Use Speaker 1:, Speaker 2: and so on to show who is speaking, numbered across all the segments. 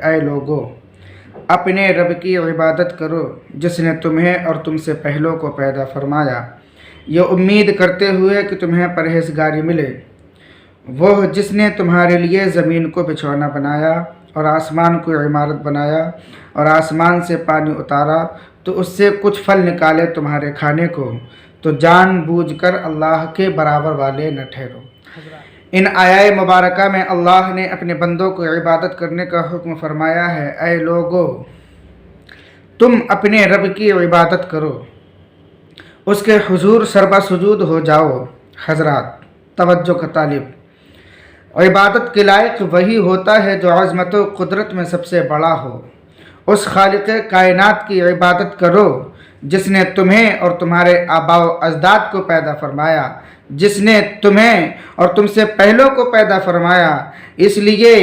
Speaker 1: اے لوگو اپنے رب کی عبادت کرو جس نے تمہیں اور تم سے پہلوں کو پیدا فرمایا، یہ امید کرتے ہوئے کہ تمہیں پرہیزگاری ملے۔ وہ جس نے تمہارے لیے زمین کو بچھونا بنایا اور آسمان کو عمارت بنایا اور آسمان سے پانی اتارا تو اس سے کچھ پھل نکالے تمہارے کھانے کو، تو جان بوجھ کر اللہ کے برابر والے نہ ٹھہرو۔ ان آیات مبارکہ میں اللہ نے اپنے بندوں کو عبادت کرنے کا حکم فرمایا ہے۔ اے لوگو تم اپنے رب کی عبادت کرو، اس کے حضور سربا سجود ہو جاؤ۔ حضرات توجہ کا طالب، عبادت کے لائق وہی ہوتا ہے جو عظمت و قدرت میں سب سے بڑا ہو۔ اس خالق کائنات کی عبادت کرو جس نے تمہیں اور تمہارے آباء و اجداد کو پیدا فرمایا، جس نے تمہیں اور تم سے پہلوں کو پیدا فرمایا، اس لیے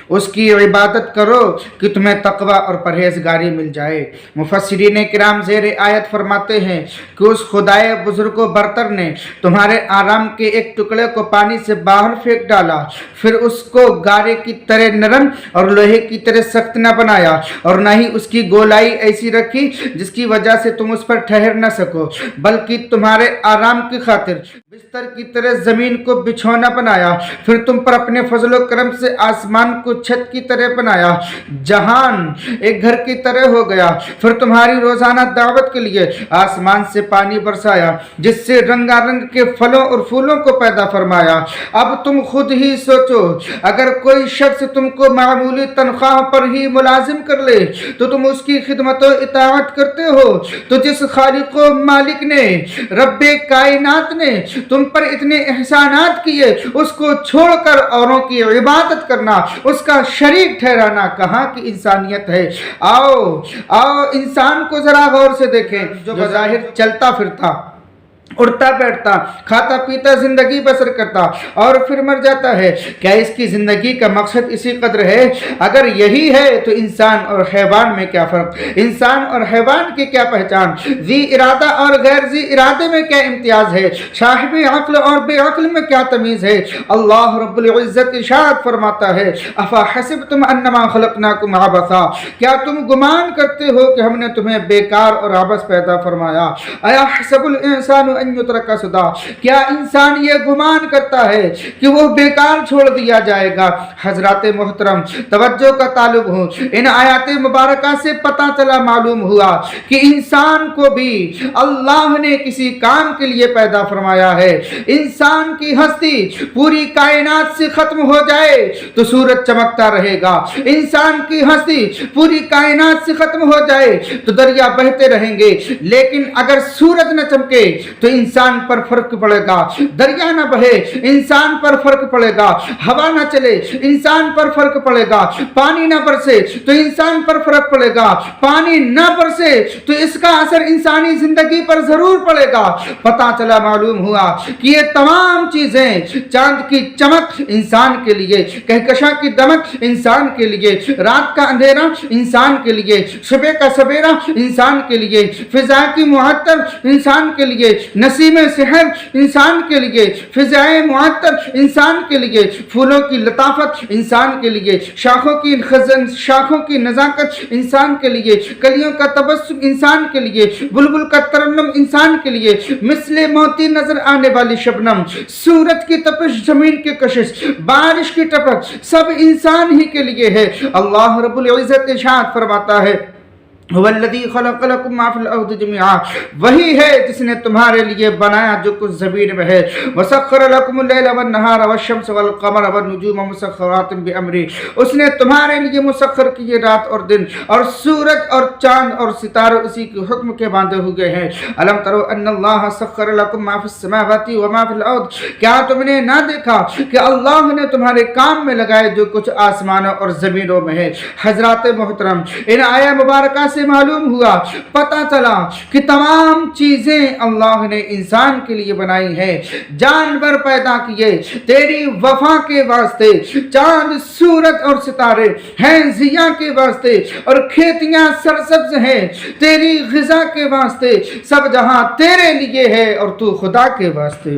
Speaker 1: اس کی عبادت کرو کہ تمہیں تقوی اور پرہیزگاری مل جائے۔ مفسرین کرام زیر آیت فرماتے ہیں کہ اس خدائے بزرگ و برتر نے تمہارے آرام کے ایک ٹکڑے کو پانی سے باہر پھینک ڈالا، پھر اس کو گارے کی طرح نرم اور لوہے کی طرح سخت نہ بنایا، اور نہ ہی اس کی گولائی ایسی رکھی جس کی وجہ سے تم اس پر ٹھہر نہ سکو، بلکہ تمہارے آرام کی خاطر بستر کی طرح زمین کو بچھونا بنایا، پھر تم پر اپنے فضل و کرم سے آسمان کو چھت کی طرح بنایا، جہان ایک گھر کی طرح ہو گیا، پھر تمہاری روزانہ دعوت کے لیے آسمان سے پانی برسایا جس سے رنگا رنگ کے پھلوں اور پھولوں کو پیدا فرمایا۔ اب تم خود ہی سوچو، اگر کوئی شخص تم کو معمولی تنخواہ پر ہی ملازم کر لے تو تم اس کی خدمت و اطاعت کرتے ہو، تو جس خالق و مالک نے، رب کائنات نے تم پر اتنے احسانات کیے، اس کو چھوڑ کر اوروں کی عبادت کرنا، اس کا شریک ٹھہرانا کہاں کی انسانیت ہے؟ آؤ انسان کو ذرا غور سے دیکھیں، جو بظاہر چلتا پھرتا، اٹھتا بیٹھتا، کھاتا پیتا زندگی بسر کرتا اور پھر مر جاتا ہے، کیا اس کی زندگی کا مقصد اسی قدر ہے؟ اگر یہی ہے تو انسان اور حیوان میں کیا فرق؟ انسان اور حیوان کی کیا پہچان؟ ذی ارادہ اور غیر ذی ارادے میں کیا امتیاز ہے؟ صاحب عقل اور بے عقل میں کیا تمیز ہے؟ اللہ رب العزت ارشاد فرماتا ہے، افحسبتم انما خلقناکم عبثا، کیا تم گمان کرتے ہو کہ ہم نے تمہیں بیکار اور عبث پیدا فرمایا؟ ایحسب الانسان ان یترک سدی، کیا انسان یہ گمان کرتا ہے کہ وہ بیکار چھوڑ دیا جائے گا؟ حضرات محترم توجہ کا طالب ہوں، ان آیات مبارکہ سے پتہ چلا، معلوم ہوا کہ انسان کو بھی اللہ نے کسی کام کے لیے پیدا فرمایا ہے۔ انسان کی ہستی پوری کائنات سے ختم ہو جائے تو سورج چمکتا رہے گا، انسان کی ہستی پوری کائنات سے ختم ہو جائے تو دریا بہتے رہیں گے، لیکن اگر سورج نہ چمکے تو انسان پر فرق پڑے گا، دریا نہ بہے انسان پر فرق پڑے گا، ہوا نہ چلے انسان پر فرق پڑے گا، پانی نہ برسے تو انسان پر فرق پڑے گا، پانی نہ برسے تو اس کا اثر انسانی زندگی پر ضرور پڑے گا۔ پتہ چلا، معلوم ہوا کہ یہ تمام چیزیں، چاند کی چمک انسان کے لیے، کہکشاں کی دمک انسان کے لیے، رات کا اندھیرا انسان کے لیے، صبح کا سویرا انسان کے لیے، فضا کی معطر انسان کے لیے، نسیم سحر انسان کے لیے، فضائے معطر انسان کے لیے، پھولوں کی لطافت انسان کے لیے، شاخوں کی نزاکت انسان کے لیے، کلیوں کا تبسم انسان کے لیے، بلبل کا ترنم انسان کے لیے، مثل موتی نظر آنے والی شبنم، سورج کی تپش، زمین کی کشش، بارش کی ٹپک، سب انسان ہی کے لیے ہے۔ اللہ رب العزت ارشاد فرماتا ہے، هو الذی خلق لکم ما فی الارض جميعا، وہی ہے جس نے تمہارے لیے بنایا جو کچھ زمین میں ہے، وسخر لکم اللیل والنہار والشمس والقمر والنجوم مسخرات بامرہ، اس نے تمہارے لیے مسخر کیے رات اور دن، اور سورج اور چاند اور ستارے اسی کے حکم کے باندھے ہوئے ہیں۔ الم تروا ان اللہ سخر لکم ما فی السماوات وما فی الارض، کیا تم نے نہ دیکھا کہ اللہ نے تمہارے کام میں لگائے جو کچھ آسمانوں اور زمینوں میں ہے؟ حضرات محترم ان آیات مبارکہ سے معلوم ہوا، پتہ چلا کہ تمام چیزیں اللہ نے انسان کے لیے بنائی ہیں، جانور پیدا کیے تیری وفا کے واسطے، چاند سورج اور ستارے ہیں ضیاء کے واسطے، اور کھیتیاں سرسبز ہیں تیری غذا کے واسطے، سب جہاں تیرے لیے ہے اور تو خدا کے واسطے۔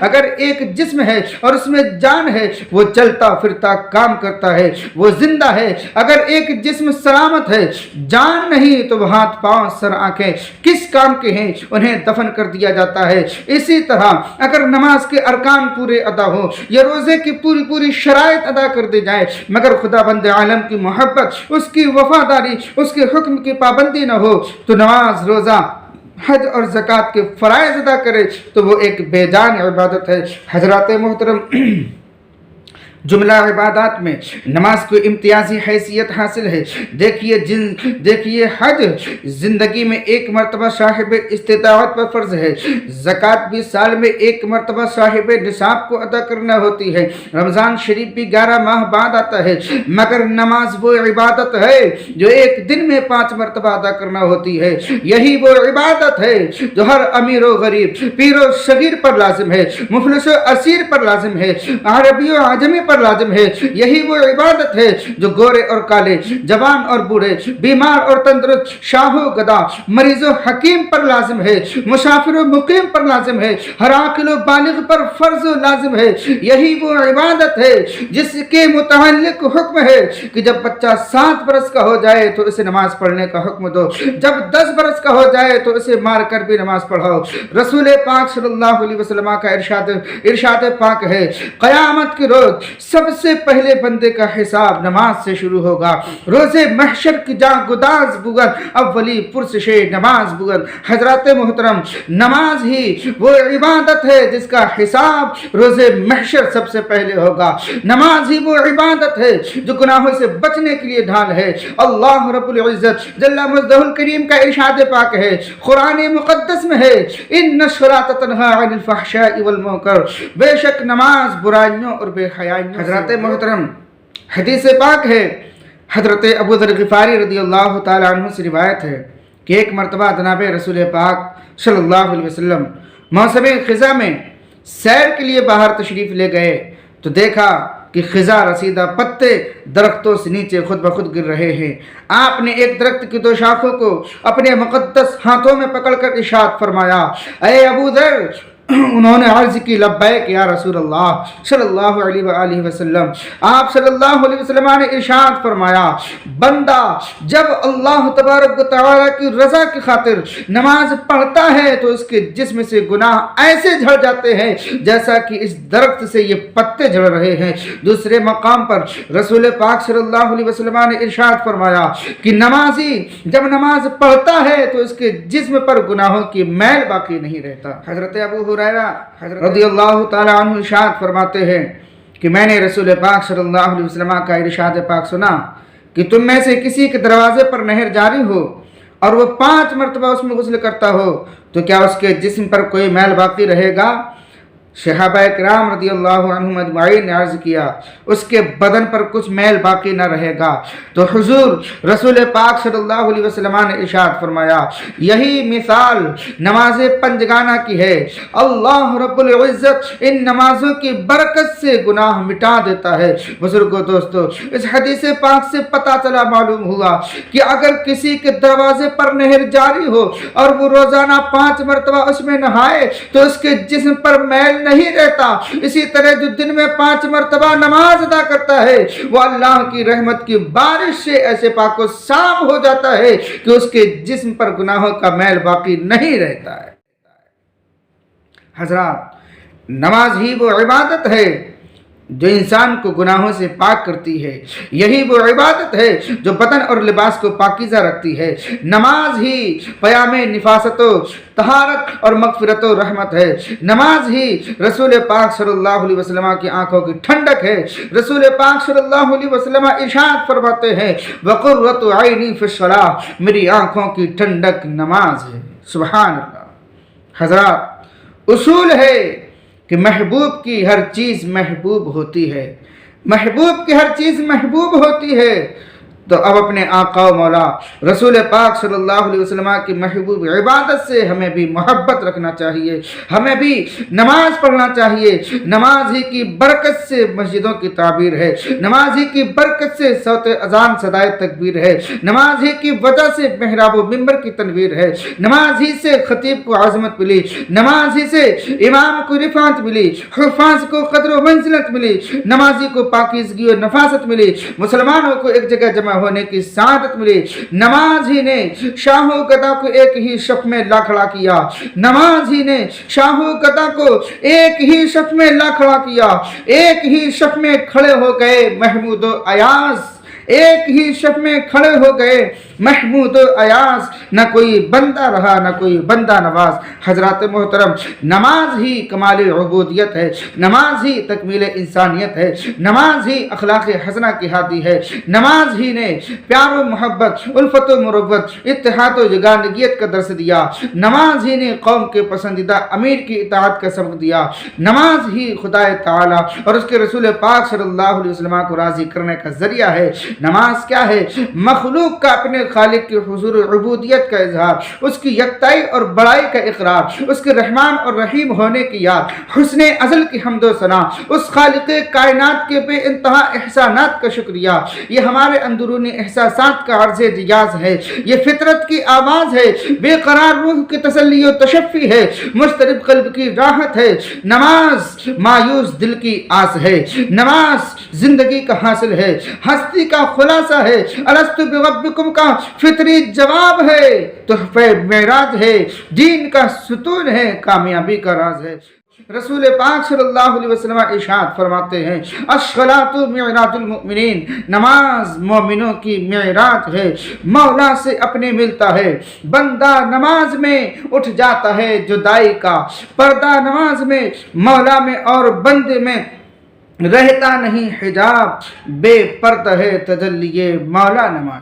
Speaker 1: اگر ایک جسم ہے اور اس میں جان ہے، وہ چلتا پھرتا کام کرتا ہے، وہ زندہ ہے۔ اگر ایک جسم سلامت ہے، جان نہیں، تو وہ ہاتھ پاؤں سر آنکھیں کس کام کے ہیں، انہیں دفن کر دیا جاتا ہے۔ اسی طرح اگر نماز کے ارکان پورے ادا ہوں یا روزے کی پوری شرائط ادا کر دی جائے، مگر خدا بند عالم کی محبت، اس کی وفاداری، اس کے حکم کی پابندی نہ ہو، تو نماز، روزہ، حج اور زکوٰۃ کے فرائض ادا کرے تو وہ ایک بے جان عبادت ہے۔ حضرات محترم، جملہ عبادات میں نماز کو امتیازی حیثیت حاصل ہے۔ دیکھیے حج زندگی میں ایک مرتبہ صاحب استطاعت پر فرض ہے، زکوٰۃ بھی سال میں ایک مرتبہ صاحب نصاب کو ادا کرنا ہوتی ہے، رمضان شریف بھی 11 ماہ بعد آتا ہے، مگر نماز وہ عبادت ہے جو ایک دن میں 5 مرتبہ ادا کرنا ہوتی ہے۔ یہی وہ عبادت ہے جو ہر امیر و غریب، پیر و صغیر پر لازم ہے، مفلس و اسیر پر لازم ہے، عربی و عجمی پر لازم ہے۔ یہی وہ عبادت ہے جو گورے اور کالے، جوان اور بوڑھے، بیمار اور تندرست، شاہ و گدا، مریض و حکیم پر لازم ہے، مسافر و مقیم پر لازم ہے، ہر عاقل و بالغ پر فرض و لازم ہے۔ یہی وہ عبادت ہے جس کے متعلق حکم ہے کہ جب بچہ 7 برس کا ہو جائے تو اسے نماز پڑھنے کا حکم دو، جب 10 برس کا ہو جائے تو اسے مار کر بھی نماز پڑھاؤ۔ رسول پاک صلی اللہ علیہ وسلم کا ارشاد پاک ہے، قیامت کے روز سب سے پہلے بندے کا حساب نماز سے شروع ہوگا۔ روزے محشر کی جاں گداز بگن، اولی پرسش نماز بگن۔ حضرات محترم، نماز ہی وہ عبادت ہے جس کا حساب روزے محشر سب سے پہلے ہوگا۔ نماز ہی وہ عبادت ہے جو گناہوں سے بچنے کے لیے ڈھال ہے۔ اللہ رب العزت جل مجدہ الکریم کا ارشاد پاک ہے، قرآن مقدس میں ہے، ان الصلاۃ تنہی عن الفحشاء والمنکر، بے شک نماز برائیوں اور بے حیائیوں۔ حضرات محترم، حدیث پاک ہے، حضرت ابو ذر غفاری رضی اللہ تعالیٰ عنہ سے روایت ہے کہ ایک مرتبہ جناب رسول پاک صلی اللہ علیہ وسلم موسم خزاں میں سیر کے لیے باہر تشریف لے گئے تو دیکھا کہ خزاں رسیدہ پتے درختوں سے نیچے خود بخود گر رہے ہیں۔ آپ نے ایک درخت کی 2 شاخوں کو اپنے مقدس ہاتھوں میں پکڑ کر ارشاد فرمایا، اے ابو ذر! انہوں نے عرض کی، لبیک یا رسول اللہ صلی اللہ علیہ وآلہ وسلم۔ آپ صلی اللہ علیہ وسلم نے ارشاد فرمایا، بندہ جب اللہ تبارک و تعالیٰ کی رضا کی خاطر نماز پڑھتا ہے تو اس کے جسم سے گناہ ایسے جھڑ جاتے ہیں جیسا کہ اس درخت سے یہ پتے جھڑ رہے ہیں۔ دوسرے مقام پر رسول پاک صلی اللہ علیہ وسلم نے ارشاد فرمایا کہ نمازی جب نماز پڑھتا ہے تو اس کے جسم پر گناہوں کی میل باقی نہیں رہتا۔ حضرت ابو حضرت رضی اللہ تعالیٰ عنہ ارشاد فرماتے ہیں کہ میں نے رسول پاک صلی اللہ علیہ وسلم کا ارشاد پاک سنا کہ تم میں سے کسی کے دروازے پر نہر جاری ہو اور وہ 5 مرتبہ اس میں غسل کرتا ہو تو کیا اس کے جسم پر کوئی میل باقی رہے گا؟ صحابہ کرام رضی اللہ عنہم اجمعین نے عرض کیا، اس کے بدن پر کچھ میل باقی نہ رہے گا۔ تو حضور رسول پاک صلی اللہ علیہ وسلم نے ارشاد فرمایا، یہی مثال نماز پنجگانہ کی ہے۔ اللہ رب العزت ان نمازوں کی برکت سے گناہ مٹا دیتا ہے۔ بزرگوں، دوستو، اس حدیث پاک سے پتہ چلا، معلوم ہوا کہ اگر کسی کے دروازے پر نہر جاری ہو اور وہ روزانہ 5 مرتبہ اس میں نہائے تو اس کے جسم پر میل نہیں رہتا۔ اسی طرح جو دن میں 5 مرتبہ نماز ادا کرتا ہے وہ اللہ کی رحمت کی بارش سے ایسے پاک و صاف ہو جاتا ہے کہ اس کے جسم پر گناہوں کا میل باقی نہیں رہتا ہے۔ حضرات، نماز ہی وہ عبادت ہے جو انسان کو گناہوں سے پاک کرتی ہے۔ یہی وہ عبادت ہے جو بدن اور لباس کو پاکیزہ رکھتی ہے۔ نماز ہی پیام نفاست و طہارت اور مغفرت و رحمت ہے۔ نماز ہی رسول پاک صلی اللہ علیہ وسلم کی آنکھوں کی ٹھنڈک ہے۔ رسول پاک صلی اللہ علیہ وسلم ارشاد فرماتے ہیں، وقرۃ عینی فی الصلاۃ، میری آنکھوں کی ٹھنڈک نماز ہے۔ سبحان اللہ۔ حضرات، اصول ہے کہ محبوب کی ہر چیز محبوب ہوتی ہے، محبوب کی ہر چیز محبوب ہوتی ہے۔ تو اب اپنے آقا و مولا رسول پاک صلی اللہ علیہ وسلم کی محبوب عبادت سے ہمیں بھی محبت رکھنا چاہیے، ہمیں بھی نماز پڑھنا چاہیے۔ نماز ہی کی برکت سے مسجدوں کی تعبیر ہے، نماز ہی کی برکت سے صوت اذان صدائے تکبیر ہے، نماز ہی کی وجہ سے محراب و منبر کی تنویر ہے، نماز ہی سے خطیب کو عظمت ملی، نماز ہی سے امام کو رفعت ملی، حفاظ کو قدر و منزلت ملی، نمازی کو پاکیزگی و نفاست ملی، مسلمانوں کو ایک جگہ جمع ہونے کی سعادت ملی۔ نماز ہی نے شاہ و گدا کو ایک ہی صف میں لا کھڑا کیا، نماز ہی نے شاہ و گدا کو ایک ہی صف میں لا کھڑا کیا، ایک ہی صف میں کھڑے ہو گئے محمود و ایاز، ایک ہی صف میں کھڑے ہو گئے محمود و ایاز، نہ کوئی بندہ رہا نہ کوئی بندہ نواز۔ حضرات محترم، نماز ہی کمال عبودیت ہے، نماز ہی تکمیل انسانیت ہے، نماز ہی اخلاق حسنہ کی ہادی ہے، نماز ہی نے پیار و محبت، الفت و مروت، اتحاد و یگانگیت کا درس دیا، نماز ہی نے قوم کے پسندیدہ امیر کی اطاعت کا سبق دیا، نماز ہی خدا تعالی اور اس کے رسول پاک صلی اللہ علیہ وسلم کو راضی کرنے کا ذریعہ ہے۔ نماز کیا ہے؟ مخلوق کا اپنے خالق کے حضور عبودیت کا اظہار، اس کی یکتائی اور بڑائی کا اقرار، اس کے رحمان اور رحیم ہونے کی یاد، حسن ازل کی حمد و ثنا، اس خالق کائنات کے بے انتہا احسانات کا شکریہ۔ یہ ہمارے اندرونی احساسات کا عرض ریاض ہے، یہ فطرت کی آواز ہے، بے قرار روح کی تسلی و تشفی ہے، مضطرب قلب کی راحت ہے۔ نماز مایوس دل کی آس ہے، نماز زندگی کا حاصل ہے، ہستی کا خلاصہ ہے، الستو بربکم کا فطری جواب ہے، تحفہ معراج ہے، دین کا ستون ہے، کامیابی کا راز ہے۔ رسول پاک صلی اللہ علیہ وسلم ارشاد فرماتے ہیں، الصلاۃ معراج المؤمنین، نماز مومنوں کی معراج ہے، مولا سے اپنے ملتا ہے، بندہ نماز میں اٹھ جاتا ہے جدائی کا، پردہ نماز میں مولا میں اور بندے میں رہتا نہیں حجاب، بے پردہ ہے تجلی مولا نماز۔